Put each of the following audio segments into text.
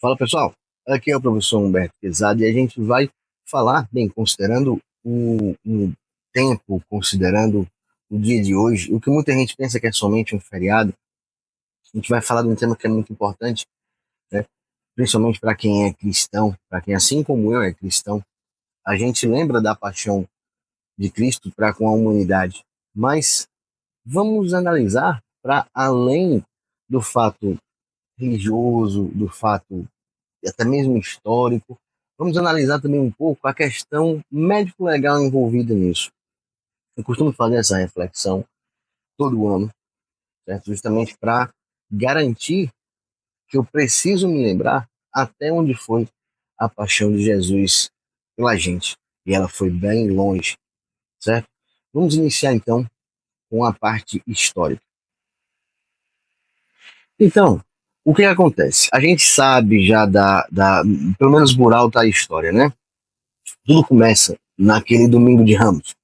Fala pessoal, aqui é o professor Humberto Quezada e a gente vai falar, bem, considerando o tempo, considerando o dia de hoje, o que muita gente pensa que é somente um feriado, a gente vai falar de um tema que é muito importante, né? Principalmente para quem é cristão, para quem, assim como eu, é cristão, a gente lembra da paixão de Cristo para com a humanidade, mas vamos analisar para além do fato religioso, do fato e até mesmo histórico. Vamos analisar também um pouco a questão médico-legal envolvida nisso. Eu costumo fazer essa reflexão todo ano, certo? Justamente para garantir que eu preciso me lembrar até onde foi a paixão de Jesus pela gente. E ela foi bem longe, certo? Vamos iniciar então com a parte histórica. Então, o que acontece? A gente sabe já pelo menos por alto a história, né? Tudo começa naquele domingo de Ramos,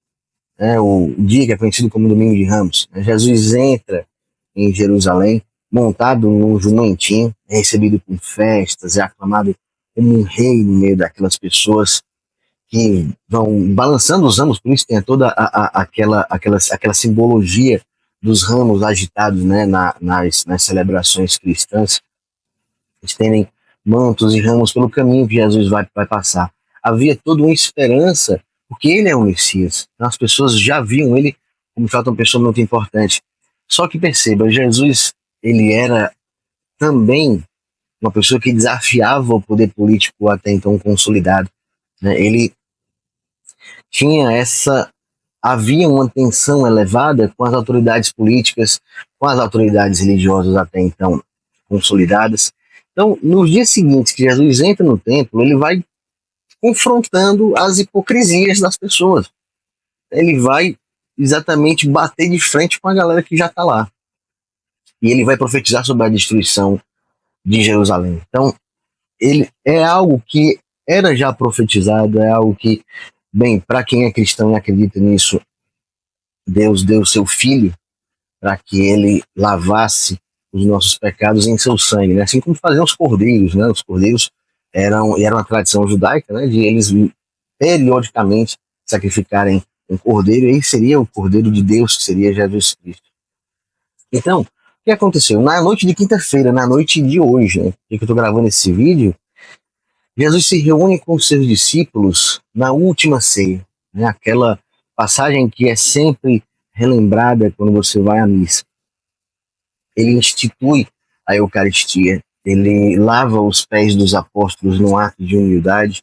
né, o dia que é conhecido como Domingo de Ramos. Né, Jesus entra em Jerusalém montado num jumentinho, é recebido com festas, é aclamado como um rei no meio daquelas pessoas que vão balançando os ramos, por isso tem toda aquela simbologia dos ramos agitados, né, nas celebrações cristãs, estendem mantos e ramos pelo caminho que Jesus vai passar. Havia toda uma esperança, porque ele é o Messias. Então, as pessoas já viam ele como fato uma pessoa muito importante. Só que perceba, Jesus, ele era também uma pessoa que desafiava o poder político até então consolidado. Né? Ele tinha havia uma tensão elevada com as autoridades políticas, com as autoridades religiosas até então consolidadas. Então, nos dias seguintes que Jesus entra no templo, ele vai confrontando as hipocrisias das pessoas. Ele vai exatamente bater de frente com a galera que já está lá. E ele vai profetizar sobre a destruição de Jerusalém. Então, ele é algo que era já profetizado, é algo que, bem, para quem é cristão e acredita nisso, Deus deu seu filho para que ele lavasse os nossos pecados em seu sangue, né? Assim como faziam os cordeiros, né? Os cordeiros era uma tradição judaica, né? De eles periodicamente sacrificarem um cordeiro, e aí seria o cordeiro de Deus, que seria Jesus Cristo. Então, o que aconteceu? Na noite de quinta-feira, na noite de hoje, né, que eu estou gravando esse vídeo, Jesus se reúne com os seus discípulos na última ceia, né? Aquela passagem que é sempre relembrada quando você vai à missa. Ele institui a Eucaristia, ele lava os pés dos apóstolos num ato de humildade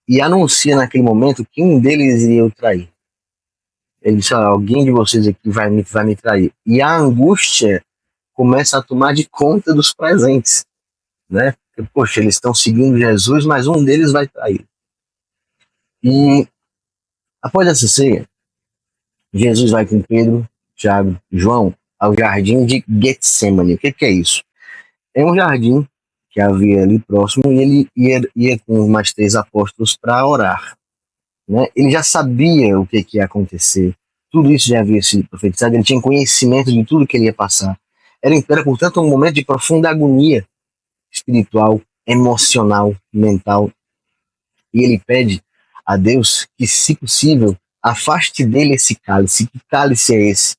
e anuncia naquele momento que um deles iria o trair. Ele disse: alguém de vocês aqui vai me trair. E a angústia começa a tomar de conta dos presentes, né? Porque, poxa, eles estão seguindo Jesus, mas um deles vai trair. E após essa ceia, Jesus vai com Pedro, Tiago, João ao jardim de Getsemane. O que é isso? É um jardim que havia ali próximo e ele ia com mais três apóstolos para orar. Né? Ele já sabia o que ia acontecer, tudo isso já havia sido profetizado, ele tinha conhecimento de tudo que ele ia passar. Era, portanto, um momento de profunda agonia espiritual, emocional, mental. E ele pede a Deus que, se possível, afaste dele esse cálice. Que cálice é esse?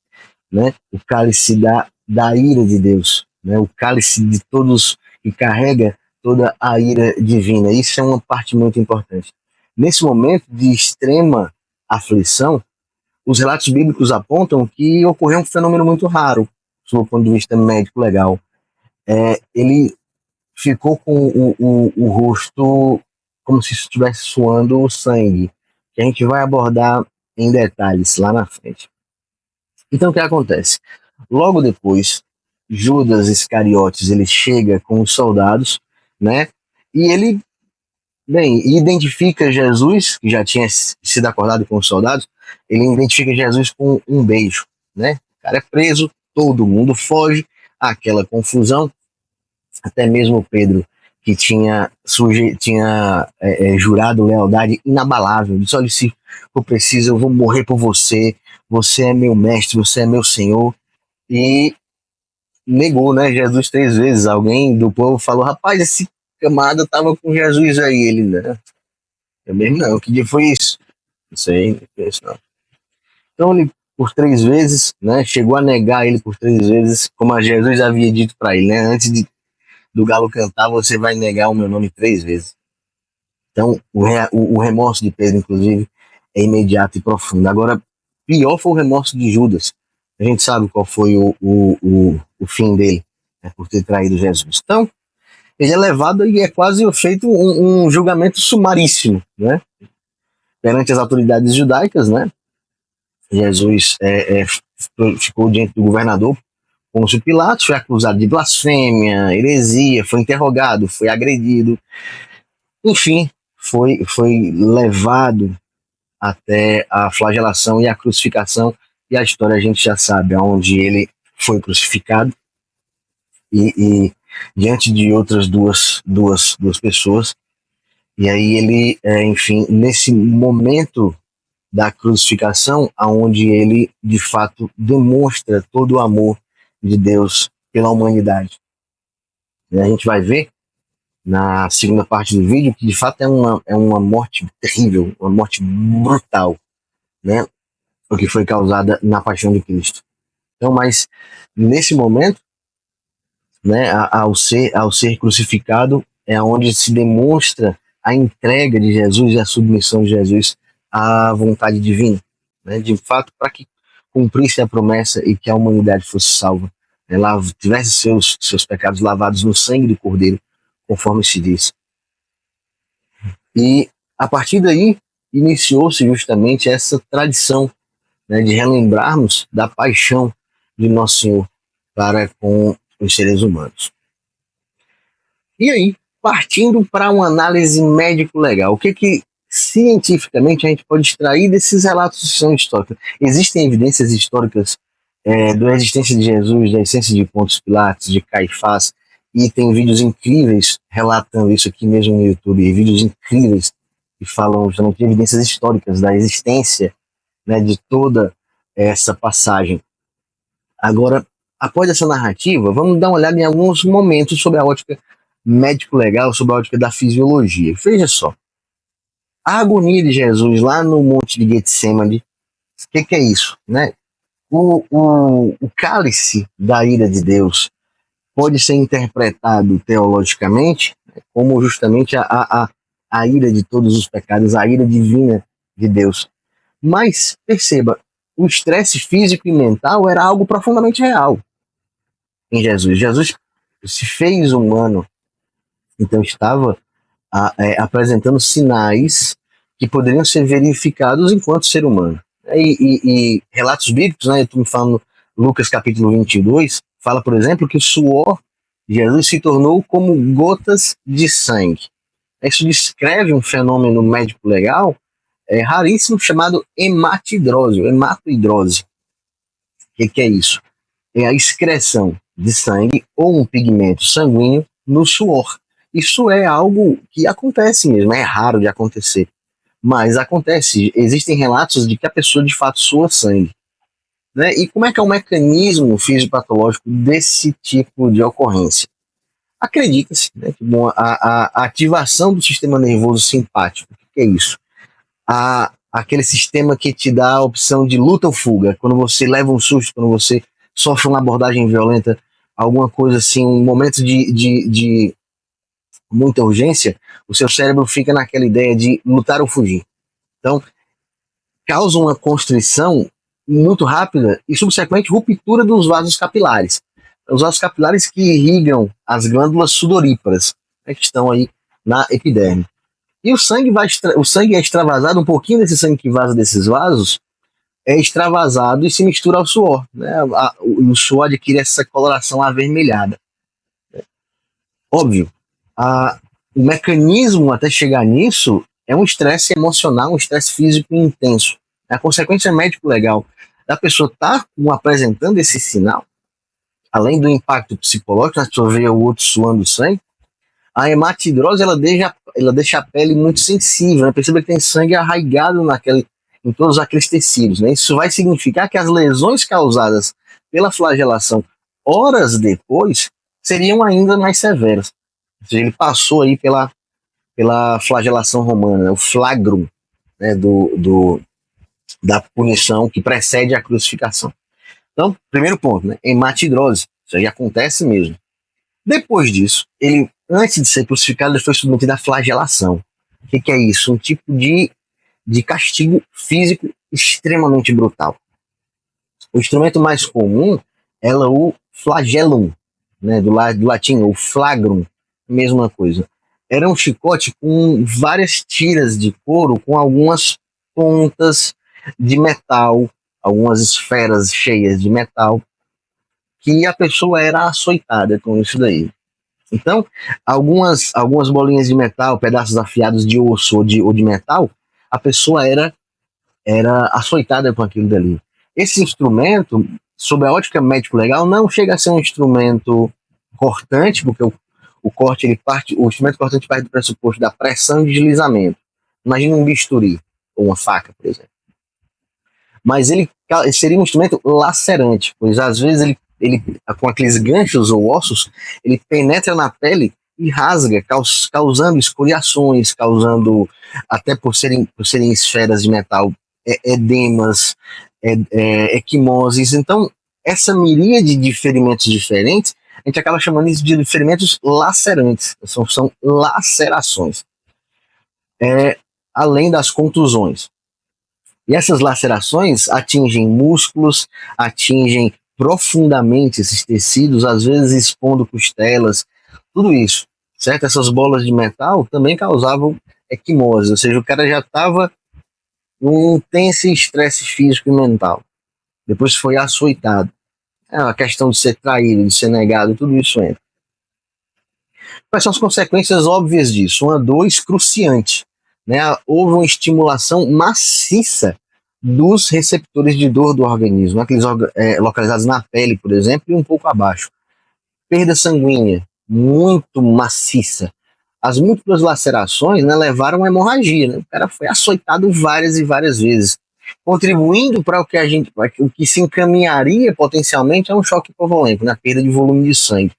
Né? O cálice da ira de Deus, né? O cálice de todos que carrega toda a ira divina. Isso é uma parte muito importante. Nesse momento de extrema aflição, os relatos bíblicos apontam que ocorreu um fenômeno muito raro, sob o ponto de vista médico legal. Ele ficou com o rosto como se estivesse suando sangue, que a gente vai abordar em detalhes lá na frente. Então, o que acontece? Logo depois, Judas Iscariotes, ele chega com os soldados, né? E ele, bem, identifica Jesus, que já tinha sido acordado com os soldados, ele identifica Jesus com um beijo, né? O cara é preso, todo mundo foge, aquela confusão, até mesmo Pedro, que tinha jurado lealdade inabalável, disse: olha, se for preciso, eu vou morrer por você, você é meu mestre, você é meu senhor. E negou, né, Jesus três vezes. Alguém do povo falou: rapaz, esse camarada estava com Jesus aí, ele, né? Eu mesmo não, que dia foi isso? Não sei, não foi isso não. Então ele, por 3 vezes, né, chegou a negar ele por 3 vezes, como a Jesus havia dito para ele, né? Do galo cantar, você vai negar o meu nome 3 vezes. Então, o remorso de Pedro, inclusive, é imediato e profundo. Agora, pior foi o remorso de Judas. A gente sabe qual foi o fim dele, né, por ter traído Jesus. Então, ele é levado e é quase feito um julgamento sumaríssimo, né? Perante as autoridades judaicas, né? Jesus ficou diante do governador Pôncio Pilatos, foi acusado de blasfêmia, heresia, foi interrogado, foi agredido, enfim, foi levado até a flagelação e a crucificação, e a história a gente já sabe, onde ele foi crucificado e diante de outras duas pessoas, e aí ele, enfim, nesse momento da crucificação, aonde ele de fato demonstra todo o amor de Deus pela humanidade. E a gente vai ver na segunda parte do vídeo que de fato é uma morte terrível, uma morte brutal, né? O que foi causada na paixão de Cristo. Então, mas nesse momento, né, ao ser crucificado, é onde se demonstra a entrega de Jesus e a submissão de Jesus à vontade divina, né, de fato, para que cumprisse a promessa e que a humanidade fosse salva, né, tivesse seus pecados lavados no sangue do Cordeiro, conforme se diz. E a partir daí iniciou-se justamente essa tradição, né, de relembrarmos da paixão de Nosso Senhor para com os seres humanos. E aí, partindo para uma análise médico-legal, o que cientificamente a gente pode extrair desses relatos que são históricos? Existem evidências históricas da existência de Jesus, da essência de Pôncio Pilatos, de Caifás, e tem vídeos incríveis relatando isso aqui mesmo no YouTube, vídeos incríveis que falam justamente de evidências históricas da existência, né, de toda essa passagem. Agora, após essa narrativa, vamos dar uma olhada em alguns momentos sobre a ótica médico-legal, sobre a ótica da fisiologia. Veja só, a agonia de Jesus lá no Monte de Getsemane, o que é isso, né? O cálice da ira de Deus pode ser interpretado teologicamente como justamente a ira de todos os pecados, a ira divina de Deus. Mas, perceba, o estresse físico e mental era algo profundamente real em Jesus. Jesus se fez humano, então estava apresentando sinais que poderiam ser verificados enquanto ser humano. E relatos bíblicos, né, eu estou me falando, Lucas capítulo 22, fala, por exemplo, que o suor de Jesus se tornou como gotas de sangue. Isso descreve um fenômeno médico legal raríssimo chamado hematidrose. O que é isso? É a excreção de sangue ou um pigmento sanguíneo no suor. Isso é algo que acontece mesmo, é raro de acontecer, mas acontece. Existem relatos de que a pessoa de fato sua sangue, né? E como é que é o mecanismo fisiopatológico desse tipo de ocorrência? Acredita-se, né, que a ativação do sistema nervoso simpático, o que é isso? Aquele sistema que te dá a opção de luta ou fuga, quando você leva um susto, quando você sofre uma abordagem violenta, alguma coisa assim, um momento de muita urgência, o seu cérebro fica naquela ideia de lutar ou fugir. Então, causa uma constrição muito rápida e subsequente ruptura dos vasos capilares. Os vasos capilares que irrigam as glândulas sudoríparas, né, que estão aí na epiderme. E o sangue é extravasado, um pouquinho desse sangue que vaza desses vasos é extravasado e se mistura ao suor, né? O suor adquire essa coloração avermelhada. Óbvio, o mecanismo até chegar nisso é um estresse emocional, um estresse físico intenso. A consequência médico-legal da pessoa estar apresentando esse sinal, além do impacto psicológico, a pessoa vê o outro suando sangue, a hematidrose ela deixa a pele muito sensível, né? Perceba que tem sangue arraigado em todos aqueles tecidos, né? Isso vai significar que as lesões causadas pela flagelação horas depois seriam ainda mais severas. Ou seja, ele passou aí pela flagelação romana, né, o flagrum, né, da punição que precede a crucificação. Então, primeiro ponto, né, hematidrose, isso aí acontece mesmo. Depois disso, ele, antes de ser crucificado, ele foi submetido à flagelação. O que é isso? Um tipo de castigo físico extremamente brutal. O instrumento mais comum é o flagellum, né, do latim, o flagrum, mesma coisa. Era um chicote com várias tiras de couro, com algumas pontas de metal, algumas esferas cheias de metal, que a pessoa era açoitada com isso daí. Então, algumas bolinhas de metal, pedaços afiados de osso ou de metal, a pessoa era açoitada com aquilo dali. Esse instrumento, sob a ótica médico-legal, não chega a ser um instrumento cortante, porque o corte, o instrumento cortante parte do pressuposto da pressão e deslizamento. Imagina um bisturi, ou uma faca, por exemplo. Mas ele seria um instrumento lacerante, pois às vezes ele com aqueles ganchos ou ossos, ele penetra na pele e rasga, causando escoriações, causando, até por serem esferas de metal, edemas, equimoses. Então, essa miríade de ferimentos diferentes, a gente acaba chamando isso de ferimentos lacerantes, são lacerações, além das contusões. E essas lacerações atingem músculos, atingem profundamente esses tecidos, às vezes expondo costelas, tudo isso, certo? Essas bolas de metal também causavam equimose, ou seja, o cara já estava num intenso estresse físico e mental. Depois foi açoitado. A questão de ser traído, de ser negado, tudo isso entra. Quais são as consequências óbvias disso? Uma dor excruciante. Né? Houve uma estimulação maciça dos receptores de dor do organismo, aqueles localizados na pele, por exemplo, e um pouco abaixo. Perda sanguínea, muito maciça. As múltiplas lacerações, né, levaram a hemorragia. Né? O cara foi açoitado várias e várias vezes, contribuindo para o que se encaminharia potencialmente a um choque hipovolêmico, na perda de volume de sangue.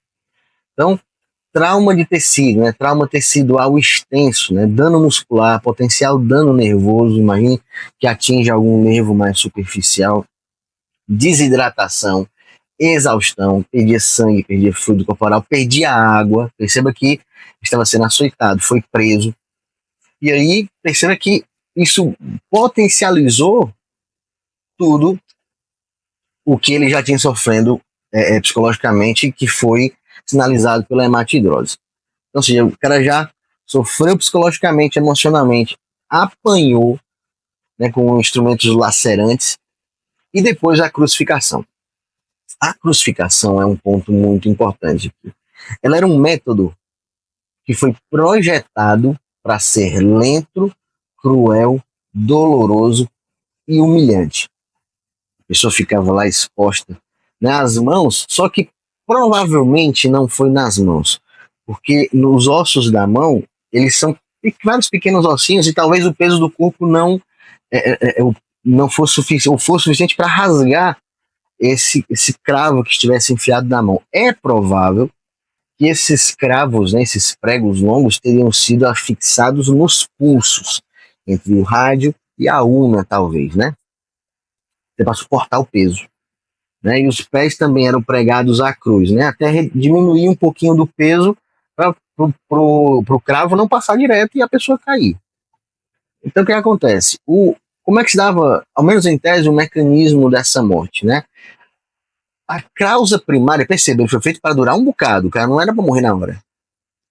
Então, trauma de tecido, né? Trauma tecidual extenso, né? Dano muscular, potencial dano nervoso, imagine que atinge algum nervo mais superficial, desidratação, exaustão, perdia sangue, perdia fluido corporal, perdia água, perceba que estava sendo açoitado, foi preso, e aí perceba que isso potencializou tudo o que ele já tinha sofrendo psicologicamente, que foi sinalizado pela hematidrose. Então, ou seja, o cara já sofreu psicologicamente, emocionalmente, apanhou, né, com instrumentos lacerantes, e depois a crucificação. A crucificação é um ponto muito importante aqui. Ela era um método que foi projetado para ser lento, cruel, doloroso e humilhante. A pessoa ficava lá exposta nas mãos, só que provavelmente não foi nas mãos, porque nos ossos da mão, eles são vários pequenos ossinhos e talvez o peso do corpo não fosse suficiente, ou fosse suficiente para rasgar esse cravo que estivesse enfiado na mão. É provável que esses cravos, né, esses pregos longos, teriam sido afixados nos pulsos, entre o rádio e a una, talvez, né? Para suportar o peso. Né? E os pés também eram pregados à cruz, né? Até diminuir um pouquinho do peso para o cravo não passar direto e a pessoa cair. Então, o que acontece? Como é que se dava, ao menos em tese, o mecanismo dessa morte, né? A causa primária, perceba, ele foi feito para durar um bocado, o cara não era para morrer na hora.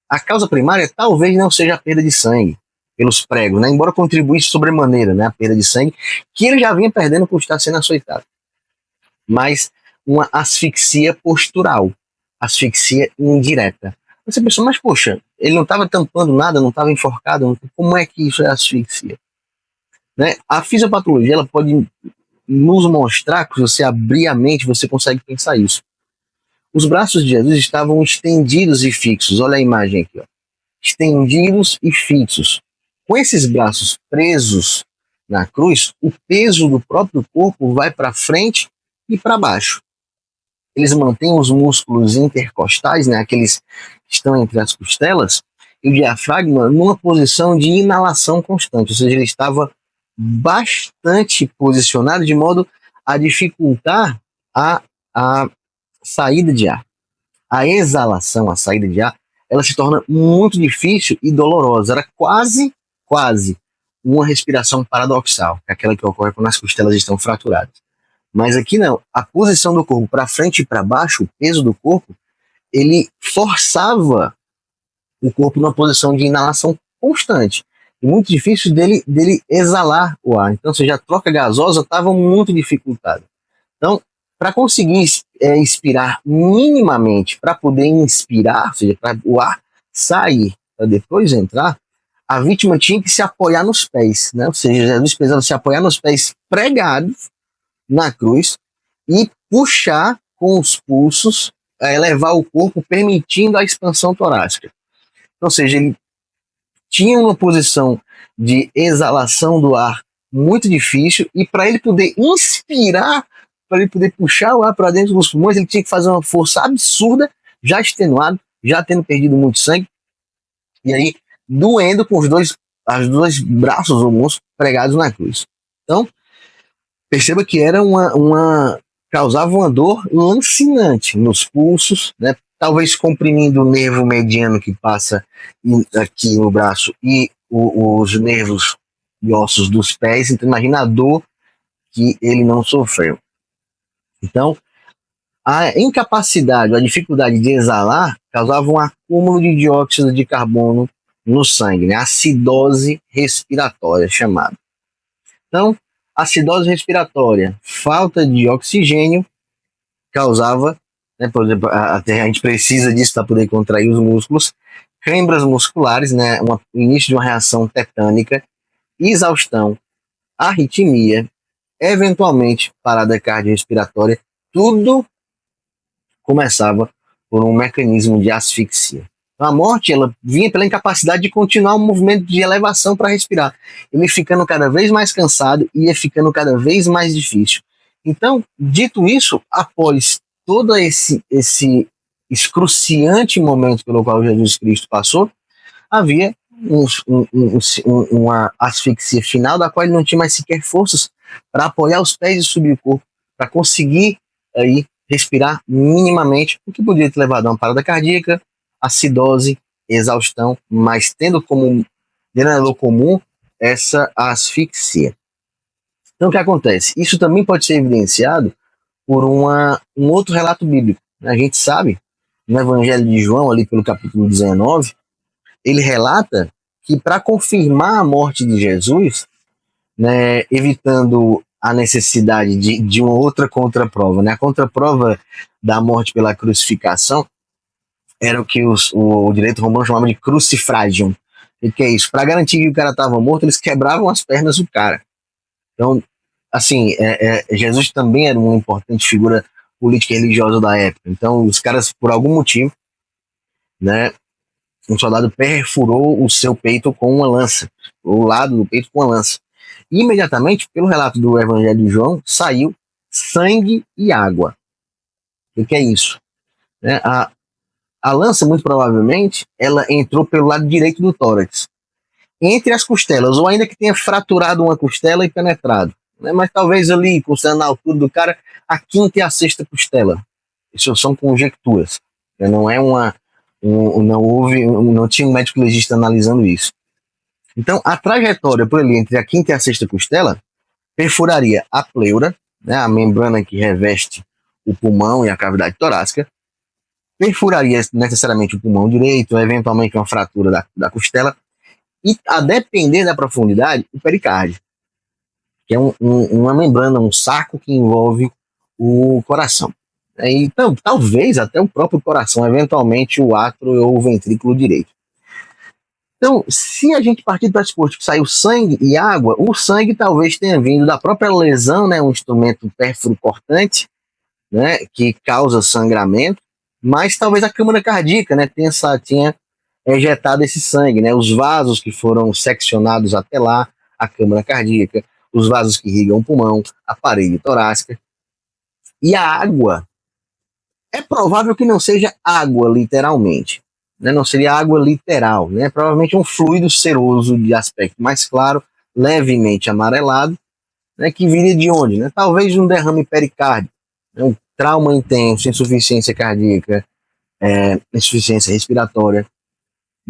A causa primária talvez não seja a perda de sangue pelos pregos, né? Embora contribuísse sobremaneira, né? A perda de sangue, que ele já vinha perdendo por estar sendo açoitado. Mas uma asfixia postural, asfixia indireta. Você pensa, mas poxa, ele não estava tampando nada, não estava enforcado, como é que isso é asfixia? Né? A fisiopatologia ela pode nos mostrar que se você abrir a mente, você consegue pensar isso. Os braços de Jesus estavam estendidos e fixos, olha a imagem aqui, ó. Estendidos e fixos. Com esses braços presos na cruz, o peso do próprio corpo vai para frente e para baixo. eles mantêm os músculos intercostais, né, aqueles que estão entre as costelas, e o diafragma numa posição de inalação constante, ou seja, ele estava bastante posicionado de modo a dificultar a, a saída de ar. A exalação, a saída de ar, ela se torna muito difícil e dolorosa. Era quase uma respiração paradoxal, que é aquela que ocorre quando as costelas estão fraturadas. Mas aqui não, a posição do corpo para frente e para baixo, o peso do corpo, ele forçava o corpo numa posição de inalação constante. E muito difícil dele exalar o ar. Então, ou seja, a troca gasosa estava muito dificultada. Então, para conseguir expirar minimamente, para poder inspirar, ou seja, para o ar sair, para depois entrar, a vítima tinha que se apoiar nos pés, né? Ou seja, Jesus precisava se apoiar nos pés pregados na cruz e puxar com os pulsos, elevar o corpo, permitindo a expansão torácica. Ou seja, ele tinha uma posição de exalação do ar muito difícil, e para ele poder inspirar, para ele poder puxar o ar para dentro dos pulmões, ele tinha que fazer uma força absurda, já extenuado, já tendo perdido muito sangue, e aí doendo com os dois braços ou mãos pregados na cruz. Então, perceba que era causava uma dor lancinante nos pulsos, né? Talvez comprimindo o nervo mediano que passa aqui no braço e os nervos e ossos dos pés. Então, imagina a dor que ele não sofreu. Então, a incapacidade, a dificuldade de exalar causava um acúmulo de dióxido de carbono no sangue, né? Acidose respiratória chamada. Então, acidose respiratória, falta de oxigênio causava, né, por exemplo, a gente precisa disso para poder contrair os músculos, câimbras musculares, né, o início de uma reação tetânica, exaustão, arritmia, eventualmente parada cardiorrespiratória, tudo começava por um mecanismo de asfixia. A morte, ela vinha pela incapacidade de continuar o movimento de elevação para respirar. Ele ficando cada vez mais cansado e ia ficando cada vez mais difícil. Então, dito isso, após todo esse excruciante momento pelo qual Jesus Cristo passou, havia uma asfixia final, da qual ele não tinha mais sequer forças para apoiar os pés e subir o corpo, para conseguir aí respirar minimamente, o que podia ter levado a uma parada cardíaca, acidose, exaustão, mas tendo como denominador comum essa asfixia. Então, o que acontece? Isso também pode ser evidenciado por um outro relato bíblico. A gente sabe, no Evangelho de João, ali pelo capítulo 19, ele relata que para confirmar a morte de Jesus, né, evitando a necessidade de uma outra contraprova, né, a contraprova da morte pela crucificação era o que o direito romano chamava de crucifragium. O que é isso? Para garantir que o cara estava morto, eles quebravam as pernas do cara. Então, assim, Jesus também era uma importante figura política e religiosa da época. Então, os caras, por algum motivo, né, um soldado perfurou o seu peito com uma lança, o lado do peito com uma lança. E, imediatamente, pelo relato do Evangelho de João, saiu sangue e água. O que é isso? Né? A lança, muito provavelmente, ela entrou pelo lado direito do tórax, entre as costelas, ou ainda que tenha fraturado uma costela e penetrado, né? Mas talvez ali, considerando a altura do cara, a quinta e a sexta costela. Isso são conjecturas, né? Não é não tinha um médico legista analisando isso. Então, a trajetória por ali entre a quinta e a sexta costela perfuraria a pleura, né, a membrana que reveste o pulmão e a cavidade torácica, perfuraria necessariamente o pulmão direito, eventualmente uma fratura da costela, e, a depender da profundidade, o pericárdio, que é uma membrana, um saco que envolve o coração. Então, talvez até o próprio coração, eventualmente o átrio ou o ventrículo direito. Então, se a gente partir do pressuposto que saiu sangue e água, o sangue talvez tenha vindo da própria lesão, né, um instrumento pérfuro cortante, né, que causa sangramento, mas talvez a câmara cardíaca, né, tinha ejetado esse sangue, né, os vasos que foram seccionados até lá, a câmara cardíaca, os vasos que irrigam o pulmão, a parede torácica, e a água É provável que não seja água, literalmente. Né? Não seria água literal. Né? Provavelmente um fluido seroso de aspecto mais claro, levemente amarelado, né? Que viria de onde? Né? Talvez um derrame pericárdico, né? Um trauma intenso, insuficiência cardíaca, insuficiência respiratória.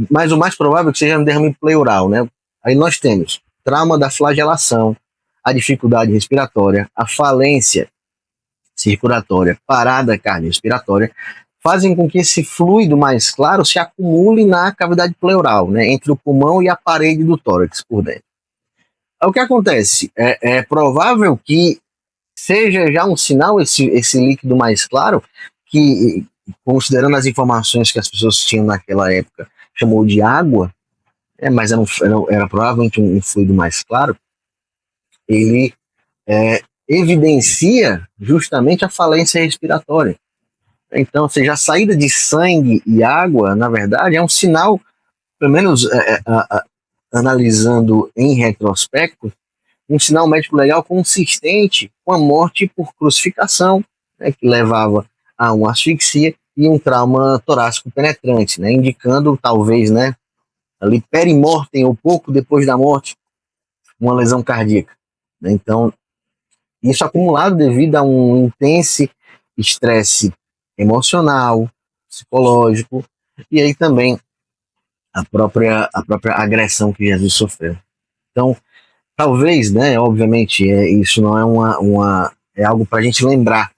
Mas o mais provável é que seja um derrame pleural. Né? Aí nós temos trauma da flagelação, a dificuldade respiratória, a falência circulatória, parada cardiorrespiratória, fazem com que esse fluido mais claro se acumule na cavidade pleural, né, entre o pulmão e a parede do tórax por dentro. O que acontece? É provável que seja já um sinal esse líquido mais claro, que, considerando as informações que as pessoas tinham naquela época, chamou de água, mas era provavelmente um fluido mais claro, ele evidencia justamente a falência respiratória. Então, ou seja, a saída de sangue e água, na verdade, é um sinal, pelo menos analisando em retrospecto, um sinal médico legal consistente com a morte por crucificação, né, que levava a uma asfixia e um trauma torácico penetrante, né, indicando talvez, né, ali perimortem ou pouco depois da morte, uma lesão cardíaca. Né. Então, isso acumulado devido a um intenso estresse emocional, psicológico, e aí também a própria agressão que Jesus sofreu. Então, talvez, né, obviamente, isso não é é algo para a gente lembrar,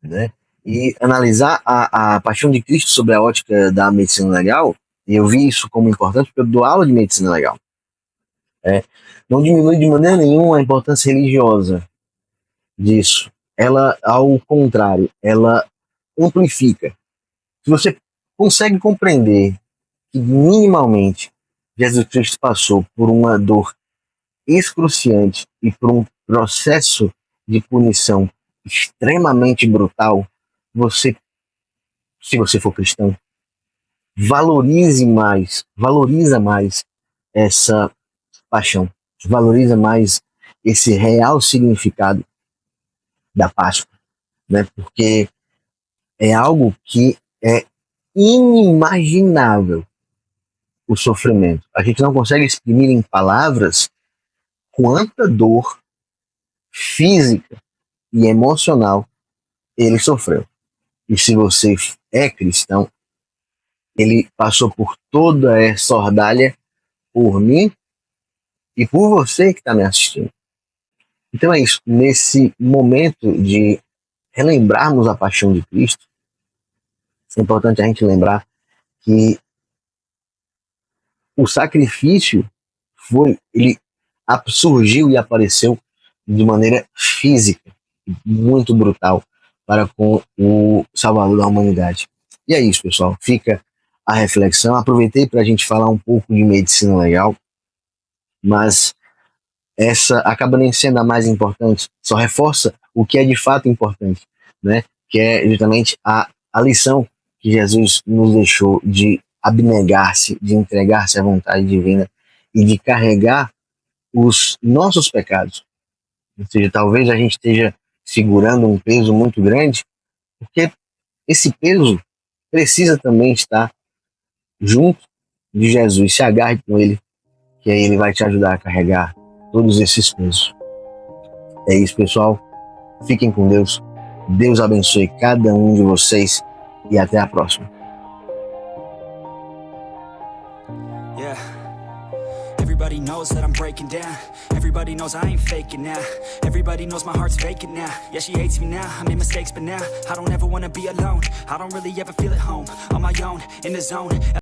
né, e analisar a paixão de Cristo sobre a ótica da medicina legal, e eu vi isso como importante porque eu dou aula de medicina legal. Não diminui de maneira nenhuma a importância religiosa disso. Ela, ao contrário, ela amplifica. Se você consegue compreender que minimamente Jesus Cristo passou por uma dor excruciante e por um processo de punição extremamente brutal, você, se você for cristão, valoriza mais essa paixão, valoriza mais esse real significado da Páscoa, né? Porque é algo que é inimaginável o sofrimento. A gente não consegue exprimir em palavras quanta dor física e emocional ele sofreu. E se você é cristão, ele passou por toda essa ordalha por mim e por você que está me assistindo. Então é isso. Nesse momento de relembrarmos a paixão de Cristo, é importante a gente lembrar que o sacrifício ele surgiu e apareceu de maneira física, muito brutal, para com o Salvador da humanidade. E é isso, pessoal. Fica a reflexão. Aproveitei para a gente falar um pouco de medicina legal, mas essa acaba nem sendo a mais importante, só reforça o que é de fato importante, né? Que é justamente a lição que Jesus nos deixou de abnegar-se, de entregar-se à vontade divina e de carregar os nossos pecados. Ou seja, talvez a gente esteja segurando um peso muito grande, porque esse peso precisa também estar junto de Jesus. Se agarre com ele, que aí ele vai te ajudar a carregar todos esses pesos. É isso, pessoal. Fiquem com Deus. Deus abençoe cada um de vocês e até a próxima. Everybody knows that I'm breaking down. Everybody knows I ain't faking now. Everybody knows my heart's vacant now. Yeah, she hates me now, I made mistakes, but now I don't ever wanna be alone. I don't really ever feel at home, on my own, in the zone.